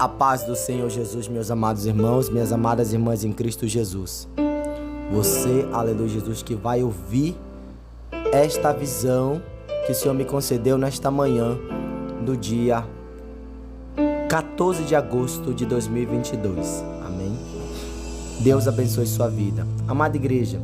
A paz do Senhor Jesus, meus amados irmãos, minhas amadas irmãs em Cristo Jesus. Você, aleluia Jesus, que vai ouvir esta visão que o Senhor me concedeu nesta manhã do dia 14 de agosto de 2022. Amém? Deus abençoe sua vida. Amada igreja,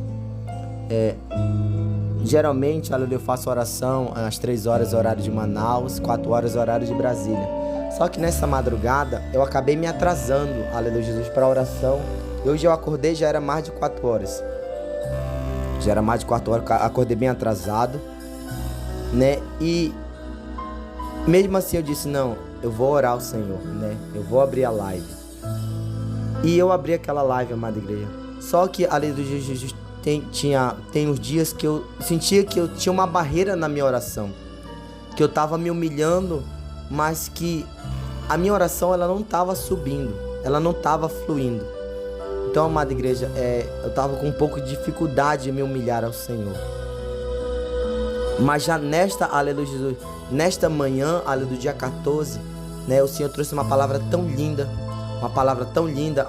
geralmente, aleluia, eu faço oração às 3 horas, horário de Manaus, 4 horas, horário de Brasília. Só que nessa madrugada eu acabei me atrasando, aleluia Jesus, para a oração. Hoje eu acordei, já era mais de 4 horas. Já era mais de 4 horas, acordei bem atrasado, né? E mesmo assim eu disse, não, eu vou orar ao Senhor, né? Eu vou abrir a live. E eu abri aquela live, amada igreja. Só que, aleluia Jesus, tem uns dias que eu sentia que eu tinha uma barreira na minha oração. Que eu estava me humilhando, mas que a minha oração ela não estava subindo, ela não estava fluindo. Então, amada igreja, eu estava com um pouco de dificuldade de me humilhar ao Senhor. Mas já aleluia Jesus, nesta manhã, aleluia, do dia 14, né, o Senhor trouxe uma palavra tão linda,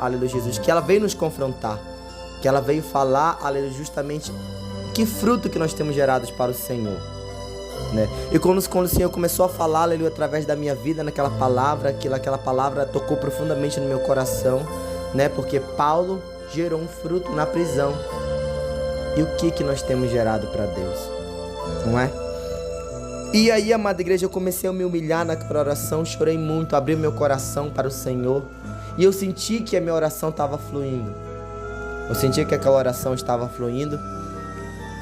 aleluia Jesus, que ela veio nos confrontar, que ela veio falar, aleluia, justamente que fruto que nós temos gerados para o Senhor. Né? E quando o Senhor começou a falar, aleluia, através da minha vida, naquela palavra, aquela palavra tocou profundamente no meu coração, né? Porque Paulo gerou um fruto na prisão. E o que nós temos gerado para Deus? Não é? E aí, amada igreja, eu comecei a me humilhar naquela oração, chorei muito, abri meu coração para o Senhor. E eu senti que a minha oração estava fluindo. Eu senti que aquela oração estava fluindo.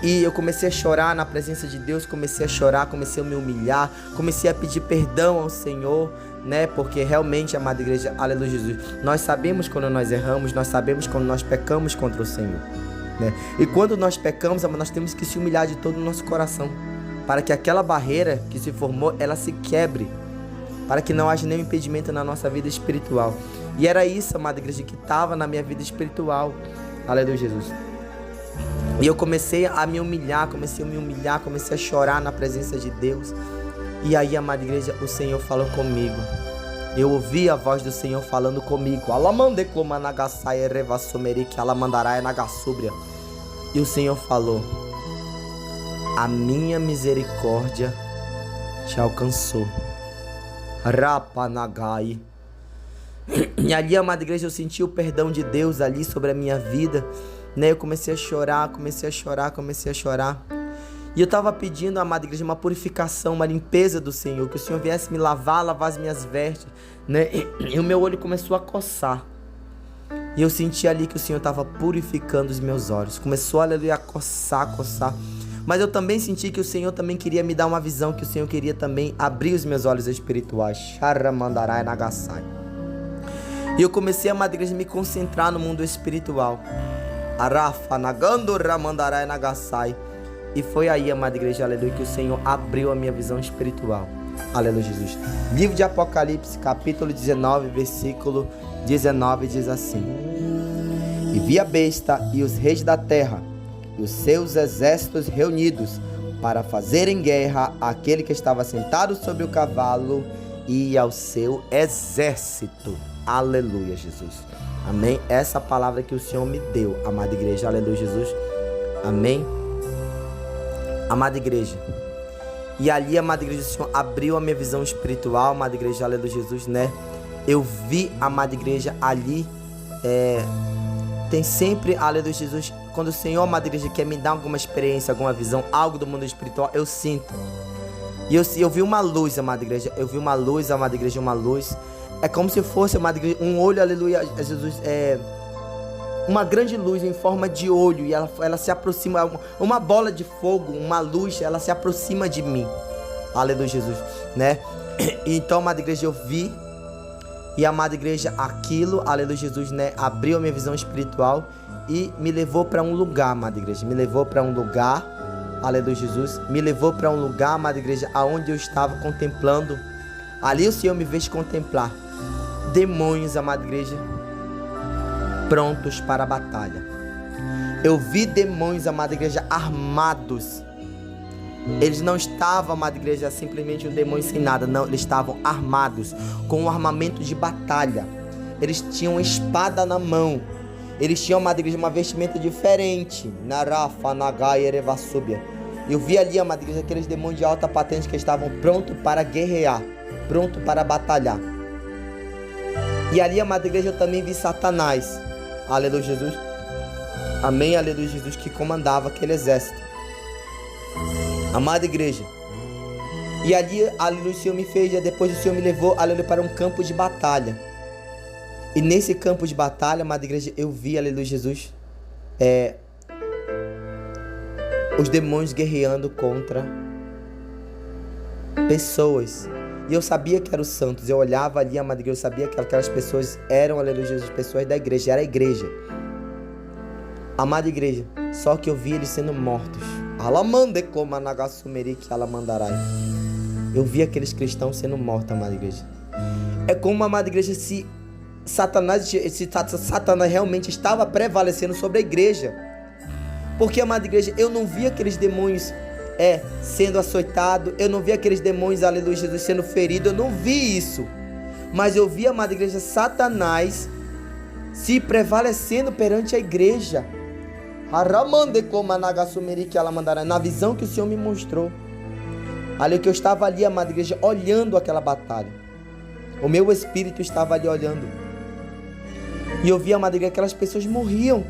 E eu comecei a chorar na presença de Deus, comecei a chorar, comecei a me humilhar, comecei a pedir perdão ao Senhor, né? Porque realmente, amada igreja, aleluia Jesus, nós sabemos quando nós erramos, nós sabemos quando nós pecamos contra o Senhor, né? E quando nós pecamos, nós temos que se humilhar de todo o nosso coração, para que aquela barreira que se formou, ela se quebre, para que não haja nenhum impedimento na nossa vida espiritual. E era isso, amada igreja, que estava na minha vida espiritual, aleluia Jesus. E eu comecei a me humilhar, comecei a chorar na presença de Deus. E aí, amada igreja, o Senhor falou comigo. Eu ouvi a voz do Senhor falando comigo. E o Senhor falou: a minha misericórdia te alcançou. Rapanagai. E ali, amada igreja, eu senti o perdão de Deus ali sobre a minha vida. Né, eu comecei a chorar. E eu estava pedindo, amada igreja, uma purificação, uma limpeza do Senhor. Que o Senhor viesse me lavar as minhas vestes, né? E o meu olho começou a coçar. E eu senti ali que o Senhor estava purificando os meus olhos. Começou, aleluia, a coçar. Mas eu também senti que o Senhor também queria me dar uma visão. Que o Senhor queria também abrir os meus olhos espirituais. Sharamandarai Nagasai. E eu comecei, amada igreja, a me concentrar no mundo espiritual. Arafa Nagando Ramandarai Nagasai. E foi aí, amada igreja, aleluia, que o Senhor abriu a minha visão espiritual. Aleluia, Jesus. Livro de Apocalipse, capítulo 19, versículo 19, diz assim: e vi a besta e os reis da terra e os seus exércitos reunidos para fazerem guerra àquele que estava sentado sobre o cavalo e ao seu exército. Aleluia, Jesus. Amém? Essa palavra que o Senhor me deu, amada igreja, aleluia, Jesus. Amém? Amada igreja. E ali, amada igreja, o Senhor abriu a minha visão espiritual, amada igreja, aleluia, Jesus, né? Eu vi, amada igreja, ali, tem sempre, aleluia, Jesus, quando o Senhor, amada igreja, quer me dar alguma experiência, alguma visão, algo do mundo espiritual, eu sinto. E eu vi uma luz, amada igreja, amada igreja, uma luz. É como se fosse, amada igreja, um olho, aleluia, Jesus, uma grande luz em forma de olho. E ela se aproxima, uma bola de fogo, uma luz, ela se aproxima de mim. Aleluia, Jesus, né? Então, amada igreja, eu vi. E, amada igreja, aquilo, aleluia, Jesus, né? Abriu a minha visão espiritual e me levou para um lugar, amada igreja. Me levou para um lugar, aleluia, Jesus. Me levou para um lugar, amada igreja, aonde eu estava contemplando. Ali o Senhor me fez contemplar demônios, amada igreja, prontos para a batalha. Eu vi demônios, amada igreja, armados Eles não estavam, amada igreja, simplesmente um demônio sem nada. Não, eles estavam armados, com um armamento de batalha. Eles tinham uma espada na mão. Eles tinham, amada igreja, uma vestimenta diferente. Narafa, Nagai, Erevassúbia. Eu vi ali, amada igreja, aqueles demônios de alta patente que estavam prontos para guerrear, prontos para batalhar. E ali, amada igreja, eu também vi Satanás. Aleluia, Jesus. Amém, aleluia, Jesus, que comandava aquele exército. Amada igreja. E ali, aleluia, o Senhor me fez, e depois o Senhor me levou, aleluia, para um campo de batalha. E nesse campo de batalha, amada igreja, eu vi, aleluia, Jesus, os demônios guerreando contra pessoas. E eu sabia que eram os santos. Eu olhava ali, amada igreja, eu sabia que aquelas pessoas eram, aleluia, Jesus, pessoas da igreja. Era a igreja. Amada igreja, só que eu vi eles sendo mortos. Eu vi aqueles cristãos sendo mortos, amada igreja. É como, amada igreja, se Satanás realmente estava prevalecendo sobre a igreja. Porque, amada igreja, eu não vi aqueles demônios sendo açoitados. Eu não vi aqueles demônios, aleluia, Jesus, sendo feridos. Eu não vi isso. Mas eu vi, amada igreja, Satanás se prevalecendo perante a igreja. Na visão que o Senhor me mostrou. Ali que eu estava ali, amada igreja, olhando aquela batalha. O meu espírito estava ali olhando. E eu vi, amada igreja, aquelas pessoas morriam.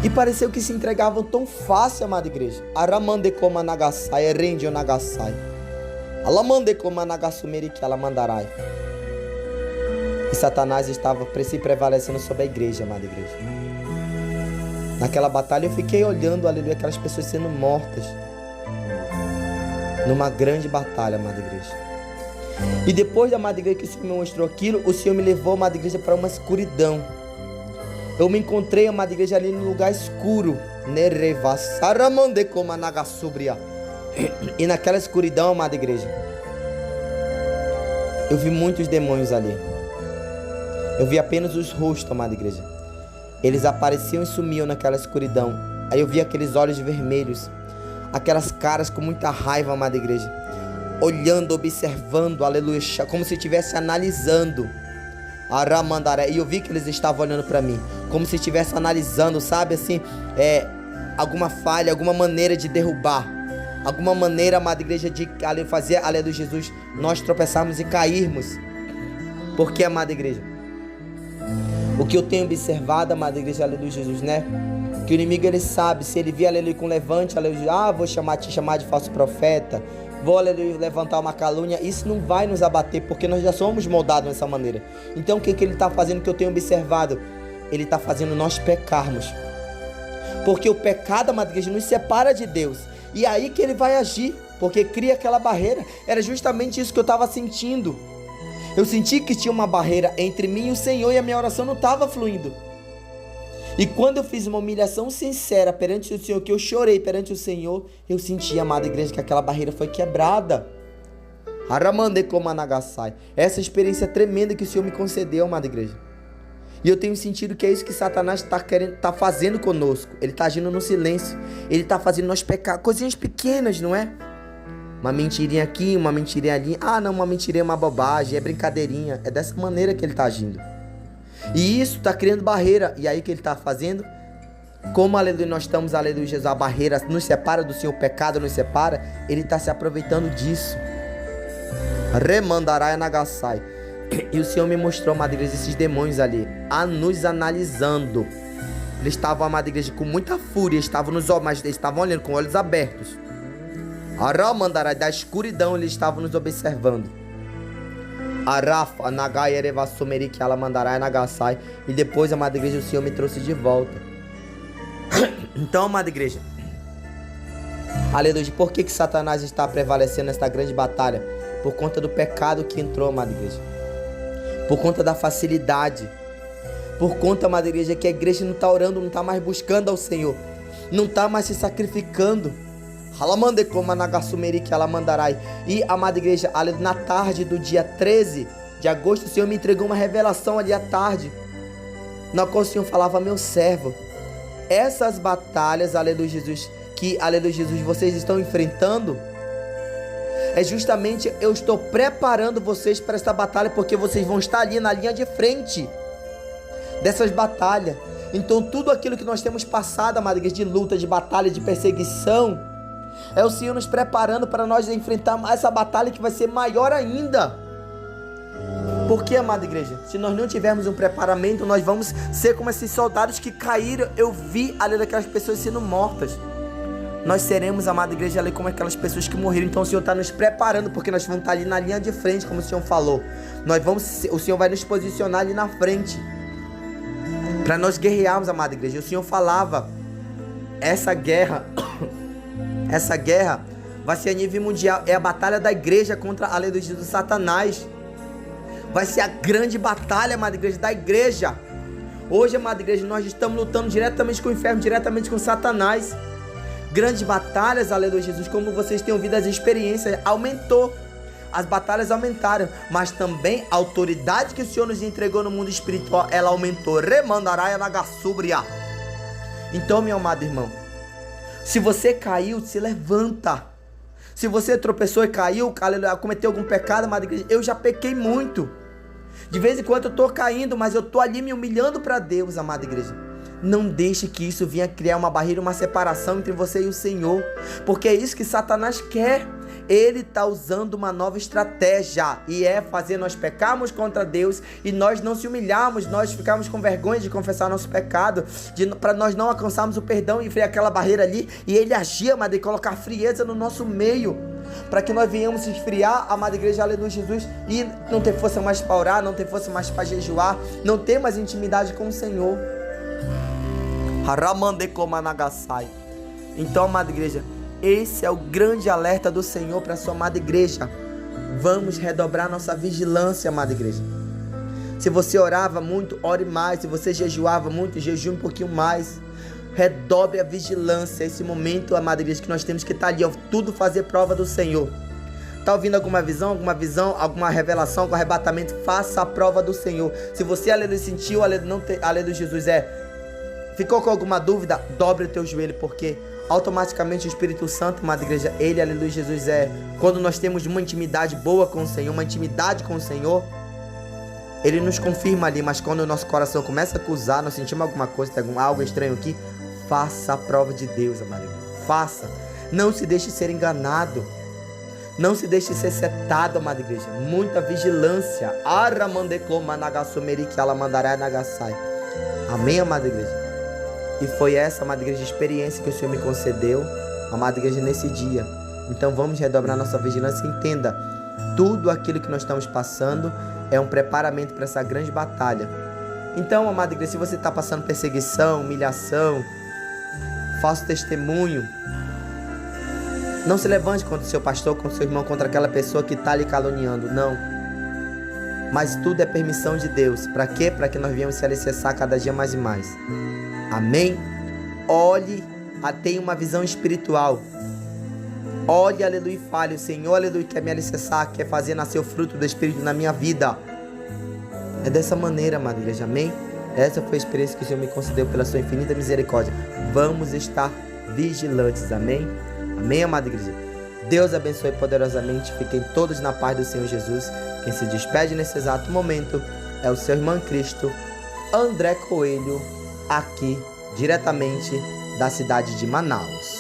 E pareceu que se entregavam tão fácil, amada igreja. Aramande como nagasai, rendio nagasai. Alamande como nagasumeri que ela mandarai. E Satanás estava se prevalecendo sobre a igreja, amada igreja. Naquela batalha eu fiquei olhando, aleluia, aquelas pessoas sendo mortas. Numa grande batalha, amada igreja. E depois da amada igreja que o Senhor me mostrou aquilo, o Senhor me levou, amada igreja, para uma escuridão. Eu me encontrei, amada igreja, ali num lugar escuro. E naquela escuridão, amada igreja, eu vi muitos demônios ali. Eu vi apenas os rostos, amada igreja. Eles apareciam e sumiam naquela escuridão. Aí eu vi aqueles olhos vermelhos, aquelas caras com muita raiva, amada igreja, olhando, observando, aleluia, como se estivesse analisando. Aramandaré. E eu vi que eles estavam olhando para mim, como se estivesse analisando, sabe, assim, alguma falha, alguma maneira de derrubar, alguma maneira, amada igreja, de fazer, aleluia, Jesus, nós tropeçarmos e cairmos. Porque, amada igreja, o que eu tenho observado, amada igreja, aleluia, Jesus, né? Que o inimigo, ele sabe, se ele vir, aleluia, com levante, aleluia, vou te chamar de falso profeta, vou, aleluia, levantar uma calúnia, isso não vai nos abater, porque nós já somos moldados dessa maneira. Então o que ele está fazendo, que eu tenho observado? Ele está fazendo nós pecarmos. Porque o pecado, amada igreja, nos separa de Deus. E é aí que ele vai agir, porque cria aquela barreira. Era justamente isso que eu estava sentindo. Eu senti que tinha uma barreira entre mim e o Senhor, e a minha oração não estava fluindo. E quando eu fiz uma humilhação sincera perante o Senhor, que eu chorei perante o Senhor, eu senti, amada igreja, que aquela barreira foi quebrada. Essa experiência tremenda que o Senhor me concedeu, amada igreja. E eu tenho sentido que é isso que Satanás está fazendo conosco. Ele está agindo no silêncio. Ele está fazendo nós pecar. Coisinhas pequenas, não é? Uma mentirinha aqui, uma mentirinha ali. Ah, não, uma mentirinha é uma bobagem, é brincadeirinha. É dessa maneira que ele está agindo. E isso está criando barreira. E aí o que ele está fazendo? Como, aleluia, nós estamos, aleluia, Jesus, a barreira nos separa do Senhor, o pecado nos separa. Ele está se aproveitando disso. Remandarai nagasai. E o Senhor me mostrou, amada igreja, esses demônios ali, nos analisando. Eles estavam, amada igreja, com muita fúria, estavam nos olhos, mas eles estavam olhando com olhos abertos. Aramandarai, da escuridão, eles estavam nos observando. Arafa, Nagai, Erevassumeri, que ela mandarai, Nagasai. E depois, amada igreja, o Senhor me trouxe de volta. Então, amada igreja, aleluia, por que Satanás está prevalecendo nesta grande batalha? Por conta do pecado que entrou, amada igreja. Por conta da facilidade. Por conta, amada igreja, que a igreja não está orando, não está mais buscando ao Senhor. Não está mais se sacrificando. E, amada igreja, na tarde do dia 13 de agosto, o Senhor me entregou uma revelação ali à tarde, na qual o Senhor falava: meu servo, essas batalhas, aleluia, Jesus, que, aleluia Jesus, vocês estão enfrentando, é justamente eu estou preparando vocês para esta batalha, porque vocês vão estar ali na linha de frente dessas batalhas. Então tudo aquilo que nós temos passado, amada igreja, de luta, de batalha, de perseguição, é o Senhor nos preparando para nós enfrentar essa batalha que vai ser maior ainda. Porque, amada igreja, se nós não tivermos um preparamento, nós vamos ser como esses soldados que caíram. Eu vi ali daquelas pessoas sendo mortas. Nós seremos, amada igreja, ali como aquelas pessoas que morreram. Então o Senhor está nos preparando, porque nós vamos estar ali na linha de frente, como o Senhor falou. O Senhor vai nos posicionar ali na frente, para nós guerrearmos, amada igreja. O Senhor falava, essa guerra vai ser a nível mundial. É a batalha da igreja contra a lei do Satanás. Vai ser a grande batalha, amada igreja, da igreja. Hoje, amada igreja, nós estamos lutando diretamente com o inferno, diretamente com Satanás. Grandes batalhas, aleluia Jesus, como vocês têm ouvido, as experiências aumentou, as batalhas aumentaram, mas também a autoridade que o Senhor nos entregou no mundo espiritual, ela aumentou. Remandaraia nagassubria. Então, meu amado irmão, se você caiu, se levanta. Se você tropeçou e caiu, aleluia, cometeu algum pecado, amada igreja, eu já pequei muito. De vez em quando eu estou caindo, mas eu estou ali me humilhando para Deus, amada igreja. Não deixe que isso venha criar uma barreira, uma separação entre você e o Senhor, porque é isso que Satanás quer. Ele está usando uma nova estratégia, e é fazer nós pecarmos contra Deus e nós não se humilharmos, nós ficarmos com vergonha de confessar nosso pecado, para nós não alcançarmos o perdão e criar aquela barreira ali, e ele agir, amada, e colocar frieza no nosso meio, para que nós venhamos se esfriar, amada igreja, aleluia Jesus, e não ter força mais para orar, não ter força mais para jejuar, não ter mais intimidade com o Senhor. Então, amada igreja, esse é o grande alerta do Senhor para a sua amada igreja. Vamos redobrar nossa vigilância, amada igreja. Se você orava muito, ore mais. Se você jejuava muito, jejue um pouquinho mais. Redobre a vigilância. Esse momento, amada igreja, que nós temos que estar ali, ó, tudo fazer prova do Senhor. Está ouvindo alguma visão, alguma revelação, algum arrebatamento? Faça a prova do Senhor. Se você, aleluia, sentiu, aleluia, Jesus, ficou com alguma dúvida, dobre o teu joelho, porque automaticamente o Espírito Santo, amada igreja, ele, aleluia, Jesus, quando nós temos uma intimidade boa com o Senhor, uma intimidade com o Senhor, ele nos confirma ali. Mas quando o nosso coração começa a acusar, nós sentimos alguma coisa, tem algo estranho aqui, faça a prova de Deus, amada igreja, faça. Não se deixe ser enganado, não se deixe ser setado, amada igreja. Muita vigilância. Amém, amada igreja. E foi essa, amada igreja, experiência que o Senhor me concedeu, amada igreja, nesse dia. Então vamos redobrar nossa vigilância. Entenda, tudo aquilo que nós estamos passando é um preparamento para essa grande batalha. Então, amada igreja, se você está passando perseguição, humilhação, falso testemunho, não se levante contra o seu pastor, contra o seu irmão, contra aquela pessoa que está lhe caluniando, não. Mas tudo é permissão de Deus. Para quê? Para que nós venhamos se alicerçar cada dia mais e mais. Amém? Olhe, tenha uma visão espiritual. Olhe, aleluia, e fale: o Senhor, aleluia, quer me alicerçar, quer fazer nascer o fruto do Espírito na minha vida. É dessa maneira, amada igreja, amém? Essa foi a experiência que o Senhor me concedeu pela sua infinita misericórdia. Vamos estar vigilantes, amém? Amém, amada igreja? Deus abençoe poderosamente. Fiquem todos na paz do Senhor Jesus. Quem se despede nesse exato momento é o seu irmão em Cristo, André Coelho, aqui diretamente da cidade de Manaus.